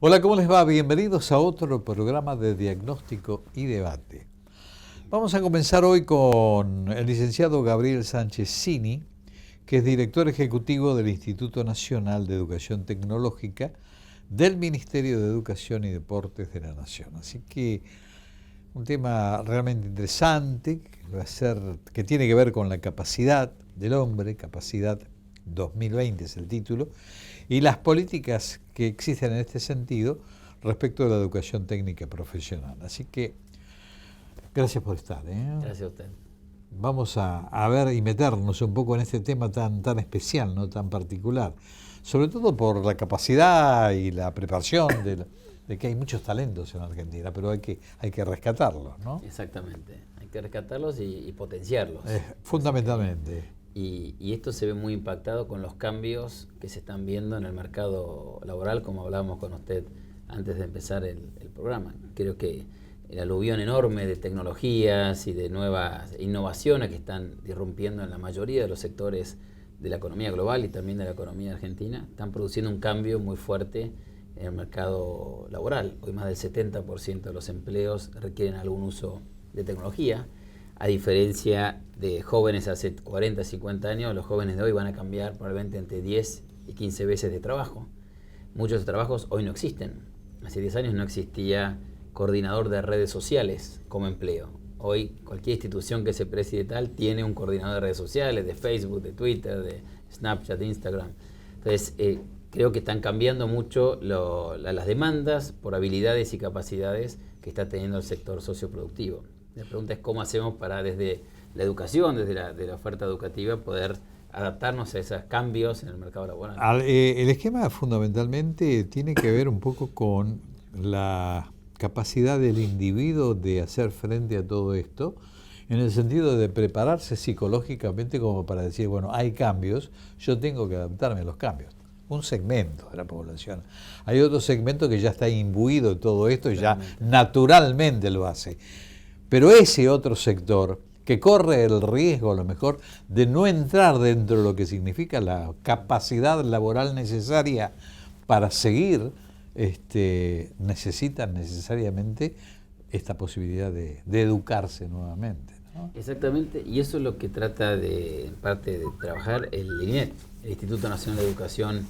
Hola, ¿cómo les va? Bienvenidos a otro programa de diagnóstico y debate. Vamos a comenzar hoy con el licenciado Gabriel Sánchez Cini, que es director ejecutivo del Instituto Nacional de Educación Tecnológica del Ministerio de Educación y Deportes de la Nación. Así que un tema realmente interesante que tiene que ver con la capacidad del hombre, capacidad 2020 es el título, y las políticas que existen en este sentido respecto de la educación técnica profesional. Así que, gracias por estar. Gracias a usted. Vamos a ver y meternos un poco en este tema tan especial, no tan particular. Sobre todo por la capacidad y la preparación de que hay muchos talentos en Argentina, pero hay que rescatarlos, ¿no? Exactamente. Hay que rescatarlos y potenciarlos. Fundamentalmente. Y esto se ve muy impactado con los cambios que se están viendo en el mercado laboral, como hablábamos con usted antes de empezar el programa. Creo que el aluvión enorme de tecnologías y de nuevas innovaciones que están irrumpiendo en la mayoría de los sectores de la economía global y también de la economía argentina, están produciendo un cambio muy fuerte en el mercado laboral. Hoy más del 70% de los empleos requieren algún uso de tecnología. A diferencia de jóvenes hace 40, 50 años, los jóvenes de hoy van a cambiar probablemente entre 10 y 15 veces de trabajo. Muchos trabajos hoy no existen. Hace 10 años no existía coordinador de redes sociales como empleo. Hoy cualquier institución que se preside tal tiene un coordinador de redes sociales, de Facebook, de Twitter, de Snapchat, de Instagram. Entonces, creo que están cambiando mucho las demandas por habilidades y capacidades que está teniendo el sector socioproductivo. La pregunta es cómo hacemos para desde la educación, desde la oferta educativa, poder adaptarnos a esos cambios en el mercado laboral. El esquema fundamentalmente tiene que ver un poco con la capacidad del individuo de hacer frente a todo esto, en el sentido de prepararse psicológicamente como para decir, bueno, hay cambios, yo tengo que adaptarme a los cambios. Un segmento de la población. Hay otro segmento que ya está imbuido de todo esto y ya naturalmente lo hace. Pero ese otro sector que corre el riesgo a lo mejor de no entrar dentro de lo que significa la capacidad laboral necesaria para seguir, necesitan necesariamente esta posibilidad de educarse nuevamente, ¿no? Exactamente, y eso es lo que trata en parte de trabajar el INET, el Instituto Nacional de Educación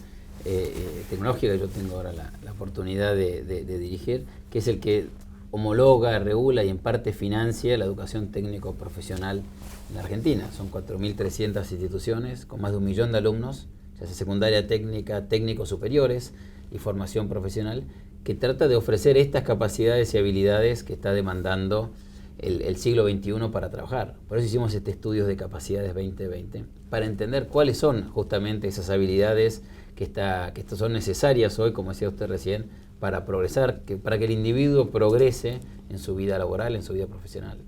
Tecnológica, que yo tengo ahora la oportunidad de dirigir, que es el que homologa, regula y en parte financia la educación técnico-profesional en la Argentina. Son 4.300 instituciones con más de 1 millón de alumnos, ya sea secundaria técnica, técnicos superiores y formación profesional, que trata de ofrecer estas capacidades y habilidades que está demandando el siglo XXI para trabajar. Por eso hicimos este estudio de capacidades 2020, para entender cuáles son justamente esas habilidades que son necesarias hoy, como decía usted recién, para progresar, para que el individuo progrese en su vida laboral, en su vida profesional.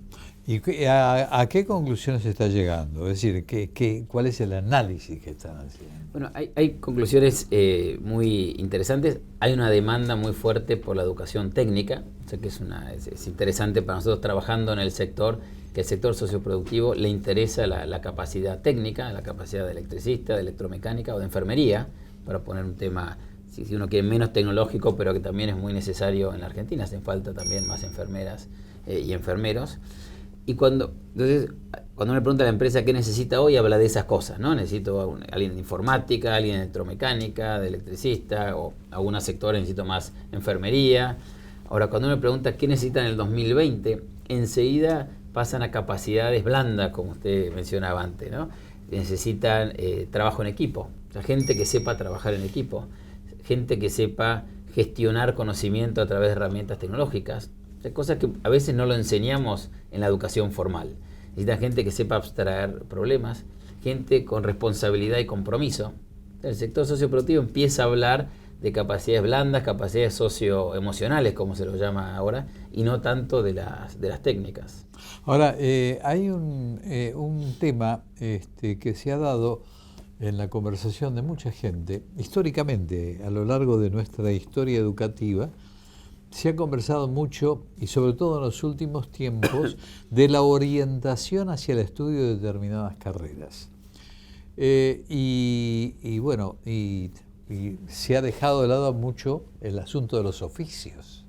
¿Y a qué conclusiones se está llegando? Es decir, ¿cuál es el análisis que están haciendo? Bueno, hay conclusiones muy interesantes. Hay una demanda muy fuerte por la educación técnica. O sea que es interesante para nosotros trabajando en el sector, que el sector socioproductivo le interesa la capacidad técnica, la capacidad de electricista, de electromecánica o de enfermería, para poner un tema, si uno quiere, menos tecnológico, pero que también es muy necesario en la Argentina. Hacen falta también más enfermeras y enfermeros. Y cuando uno le pregunta a la empresa qué necesita hoy, habla de esas cosas, ¿no? Necesito alguien de informática, alguien de electromecánica, de electricista, o algunos sectores necesito más enfermería. Ahora, cuando uno le pregunta qué necesita en el 2020, enseguida pasan a capacidades blandas, como usted mencionaba antes, ¿no? Necesitan trabajo en equipo, o sea, gente que sepa trabajar en equipo, gente que sepa gestionar conocimiento a través de herramientas tecnológicas. O sea, cosas que a veces no lo enseñamos en la educación formal. Necesita gente que sepa abstraer problemas, gente con responsabilidad y compromiso. El sector socioproductivo empieza a hablar de capacidades blandas, capacidades socioemocionales, como se lo llama ahora, y no tanto de las técnicas. Ahora, hay un tema que se ha dado en la conversación de mucha gente, históricamente, a lo largo de nuestra historia educativa, se ha conversado mucho, y sobre todo en los últimos tiempos, de la orientación hacia el estudio de determinadas carreras. Y y se ha dejado de lado mucho el asunto de los oficios.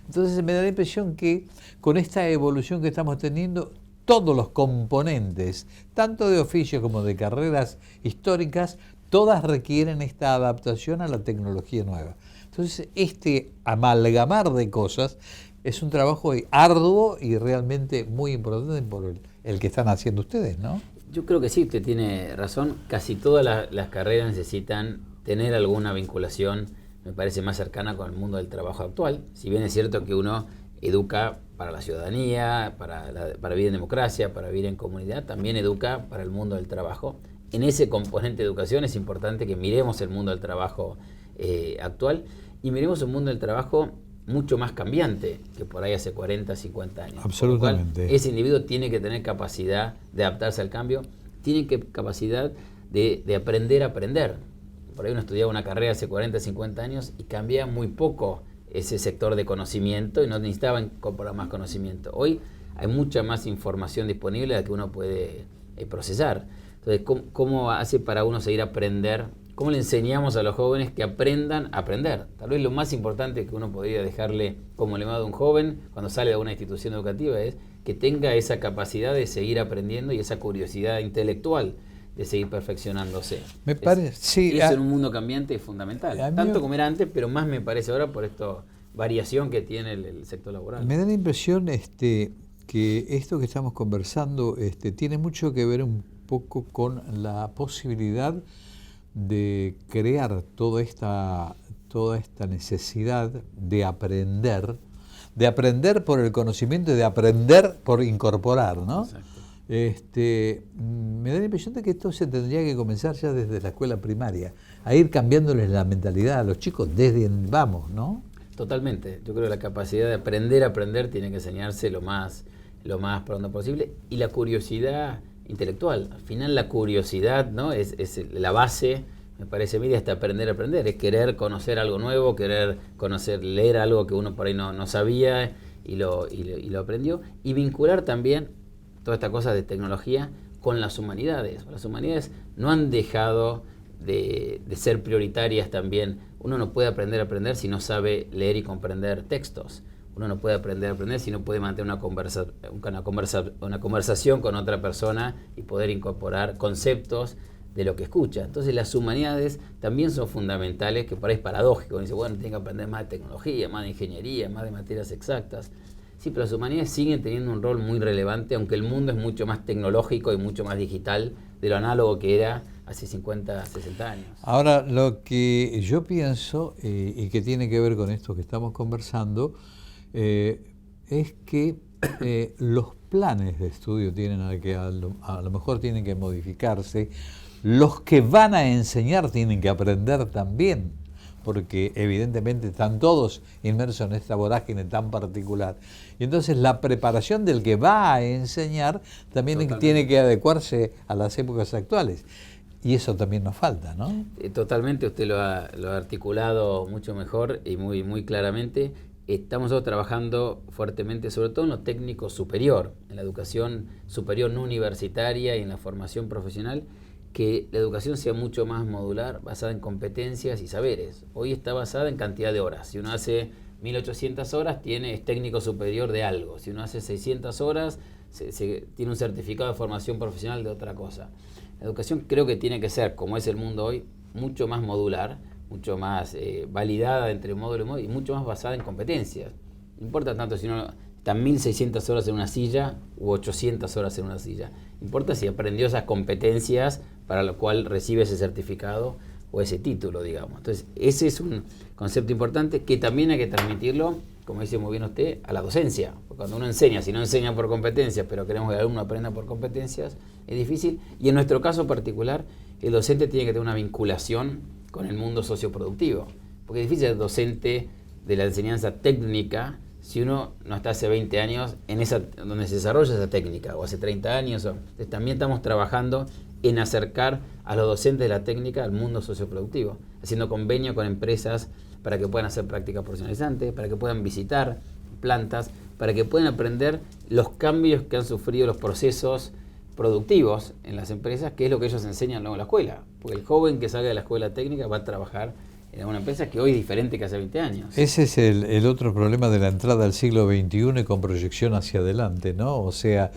Entonces me da la impresión que con esta evolución que estamos teniendo, todos los componentes, tanto de oficios como de carreras históricas, todas requieren esta adaptación a la tecnología nueva. Entonces, este amalgamar de cosas es un trabajo arduo y realmente muy importante por el que están haciendo ustedes, ¿no? Yo creo que sí, usted tiene razón. Casi todas las carreras necesitan tener alguna vinculación, me parece, más cercana con el mundo del trabajo actual. Si bien es cierto que uno educa para la ciudadanía, para vivir en democracia, para vivir en comunidad, también educa para el mundo del trabajo. En ese componente de educación es importante que miremos el mundo del trabajo actual y miremos un mundo del trabajo mucho más cambiante que por ahí hace 40, 50 años. Absolutamente. Ese individuo tiene que tener capacidad de adaptarse al cambio, tiene capacidad de aprender a aprender. Por ahí uno estudiaba una carrera hace 40, 50 años y cambiaba muy poco ese sector de conocimiento y no necesitaba incorporar más conocimiento. Hoy hay mucha más información disponible de la que uno puede procesar. Entonces, ¿cómo hace para uno seguir aprender? ¿Cómo le enseñamos a los jóvenes que aprendan a aprender? Tal vez lo más importante que uno podría dejarle como legado a un joven cuando sale de una institución educativa es que tenga esa capacidad de seguir aprendiendo y esa curiosidad intelectual de seguir perfeccionándose. Me parece, sí. Eso en un mundo cambiante es fundamental. Tanto como era antes, pero más me parece ahora por esta variación que tiene el sector laboral. Me da la impresión que esto que estamos conversando tiene mucho que ver un poco con la posibilidad de crear toda esta necesidad de aprender por el conocimiento y de aprender por incorporar, ¿no? Exacto. Me da la impresión de que esto se tendría que comenzar ya desde la escuela primaria, a ir cambiándoles la mentalidad a los chicos desde vamos, ¿no? Totalmente. Yo creo que la capacidad de aprender a aprender tiene que enseñarse lo más pronto posible, y la curiosidad intelectual. Al final la curiosidad, ¿no? es la base, me parece a mí, de hasta aprender a aprender. Es querer conocer algo nuevo, querer leer algo que uno por ahí no sabía y lo aprendió. Y vincular también toda esta cosa de tecnología con las humanidades. Las humanidades no han dejado de ser prioritarias también. Uno no puede aprender a aprender si no sabe leer y comprender textos. Uno no puede aprender a aprender si no puede mantener una conversación con otra persona y poder incorporar conceptos de lo que escucha. Entonces las humanidades también son fundamentales, que por ahí es paradójico. Uno dice, bueno, tiene que aprender más de tecnología, más de ingeniería, más de materias exactas. Sí, pero las humanidades siguen teniendo un rol muy relevante, aunque el mundo es mucho más tecnológico y mucho más digital de lo análogo que era hace 50, 60 años. Ahora, lo que yo pienso, y que tiene que ver con esto que estamos conversando, es que los planes de estudio tienen que a lo mejor tienen que modificarse. Los que van a enseñar tienen que aprender también, porque evidentemente están todos inmersos en esta vorágine tan particular. Y entonces la preparación del que va a enseñar también tiene que adecuarse a las épocas actuales. Y eso también nos falta, ¿no? Totalmente, usted lo ha articulado mucho mejor y muy claramente. Estamos nosotros trabajando fuertemente, sobre todo en lo técnico superior, en la educación superior no universitaria y en la formación profesional, que la educación sea mucho más modular, basada en competencias y saberes. Hoy está basada en cantidad de horas. Si uno hace 1800 horas, es técnico superior de algo. Si uno hace 600 horas, tiene un certificado de formación profesional de otra cosa. La educación creo que tiene que ser, como es el mundo hoy, mucho más modular, mucho más validada entre módulo y módulo y mucho más basada en competencias. No importa tanto si uno está 1600 horas en una silla u 800 horas en una silla. Importa si aprendió esas competencias para lo cual recibe ese certificado o ese título, digamos. Entonces, ese es un concepto importante que también hay que transmitirlo, como dice muy bien usted, a la docencia. Porque cuando uno enseña, si no enseña por competencias, pero queremos que el alumno aprenda por competencias, es difícil. Y en nuestro caso particular, el docente tiene que tener una vinculación con el mundo socioproductivo. Porque es difícil ser docente de la enseñanza técnica si uno no está hace 20 años donde se desarrolla esa técnica, o hace 30 años. Entonces, también estamos trabajando en acercar a los docentes de la técnica al mundo socioproductivo, haciendo convenio con empresas para que puedan hacer prácticas profesionalizantes, para que puedan visitar plantas, para que puedan aprender los cambios que han sufrido los procesos productivos en las empresas, que es lo que ellos enseñan luego en la escuela. Porque el joven que salga de la escuela técnica va a trabajar en una empresa que hoy es diferente que hace 20 años. Ese es el otro problema de la entrada al siglo XXI y con proyección hacia adelante, ¿no? O sea,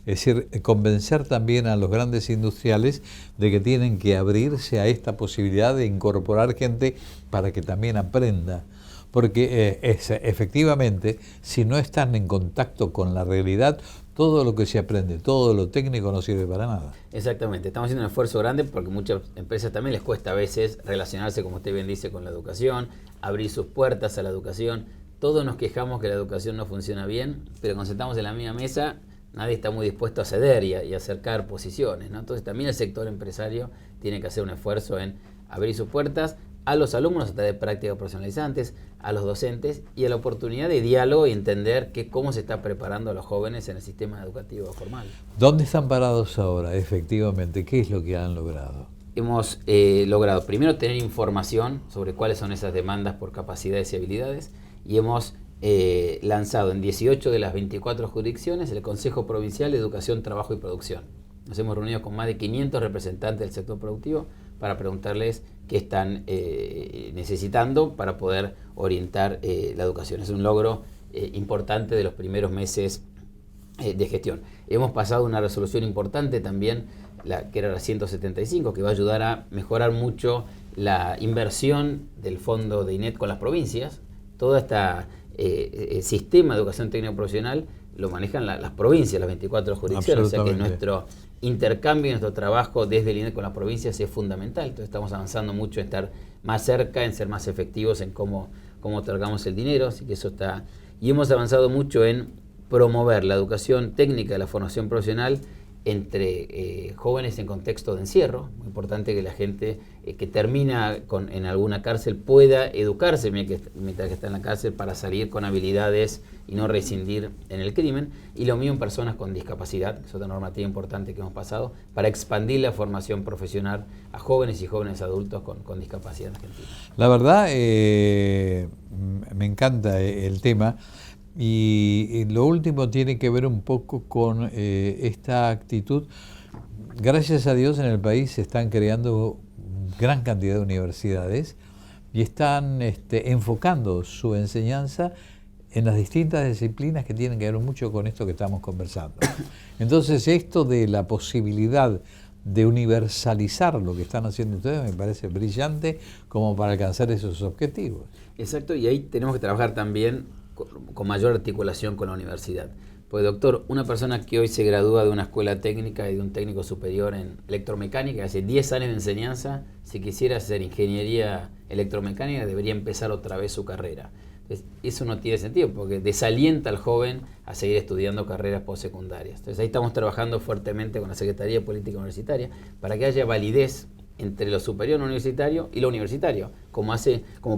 es decir, convencer también a los grandes industriales de que tienen que abrirse a esta posibilidad de incorporar gente para que también aprenda. Porque efectivamente, si no están en contacto con la realidad, todo lo que se aprende, todo lo técnico no sirve para nada. Exactamente, estamos haciendo un esfuerzo grande porque muchas empresas también les cuesta a veces relacionarse, como usted bien dice, con la educación, abrir sus puertas a la educación. Todos nos quejamos que la educación no funciona bien, pero cuando sentamos en la misma mesa, nadie está muy dispuesto a ceder y acercar posiciones, ¿no? Entonces también el sector empresario tiene que hacer un esfuerzo en abrir sus puertas a los alumnos a través de prácticas profesionalizantes, a los docentes y a la oportunidad de diálogo y entender cómo se está preparando a los jóvenes en el sistema educativo formal. ¿Dónde están parados ahora, efectivamente? ¿Qué es lo que han logrado? Hemos logrado primero tener información sobre cuáles son esas demandas por capacidades y habilidades y hemos lanzado en 18 de las 24 jurisdicciones el Consejo Provincial de Educación, Trabajo y Producción. Nos hemos reunido con más de 500 representantes del sector productivo para preguntarles qué están necesitando para poder orientar la educación. Es un logro importante de los primeros meses de gestión. Hemos pasado una resolución importante también, que era la 175, que va a ayudar a mejorar mucho la inversión del fondo de INET con las provincias. Todo este sistema de educación técnico profesional lo manejan las provincias, las 24 jurisdicciones, o sea que nuestro intercambio y nuestro trabajo desde el INET con las provincias es fundamental. Entonces estamos avanzando mucho en estar más cerca, en ser más efectivos en cómo otorgamos el dinero, así que eso está. Y hemos avanzado mucho en promover la educación técnica, la formación profesional entre jóvenes en contexto de encierro. Muy importante que la gente que termina en alguna cárcel pueda educarse mientras que está en la cárcel para salir con habilidades y no rescindir en el crimen. Y lo mismo en personas con discapacidad, que es otra normativa importante que hemos pasado, para expandir la formación profesional a jóvenes y jóvenes adultos con discapacidad en Argentina. La verdad, me encanta el tema. Y lo último tiene que ver un poco con esta actitud. Gracias a Dios en el país se están creando gran cantidad de universidades y están enfocando su enseñanza en las distintas disciplinas que tienen que ver mucho con esto que estamos conversando. Entonces esto de la posibilidad de universalizar lo que están haciendo ustedes me parece brillante como para alcanzar esos objetivos. Exacto, y ahí tenemos que trabajar también con mayor articulación con la universidad. Pues doctor, una persona que hoy se gradúa de una escuela técnica y de un técnico superior en electromecánica, hace 10 años de enseñanza, si quisiera hacer ingeniería electromecánica debería empezar otra vez su carrera. Entonces, eso no tiene sentido porque desalienta al joven a seguir estudiando carreras postsecundarias. Entonces ahí estamos trabajando fuertemente con la Secretaría de Política Universitaria para que haya validez entre lo superior universitario y lo universitario, como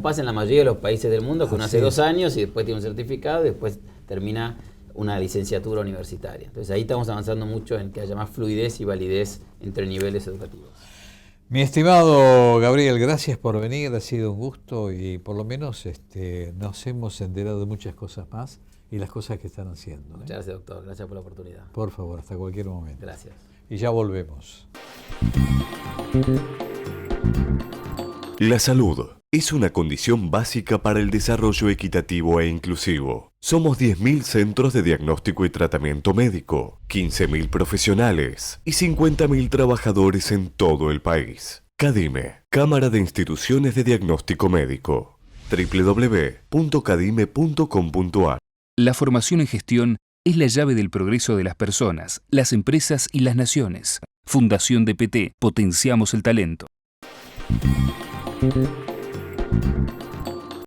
pasa en la mayoría de los países del mundo, que uno hace 2 años y después tiene un certificado y después termina una licenciatura universitaria. Entonces ahí estamos avanzando mucho en que haya más fluidez y validez entre niveles educativos. Mi estimado Gabriel, gracias por venir, ha sido un gusto y por lo menos nos hemos enterado de muchas cosas más y las cosas que están haciendo. Muchas gracias, doctor, gracias por la oportunidad. Por favor, hasta cualquier momento. Gracias. Y ya volvemos. La salud es una condición básica para el desarrollo equitativo e inclusivo. Somos 10.000 centros de diagnóstico y tratamiento médico, 15.000 profesionales y 50.000 trabajadores en todo el país. CADIME, Cámara de Instituciones de Diagnóstico Médico. www.cadime.com.ar. La formación en gestión es la llave del progreso de las personas, las empresas y las naciones. Fundación DPT, potenciamos el talento.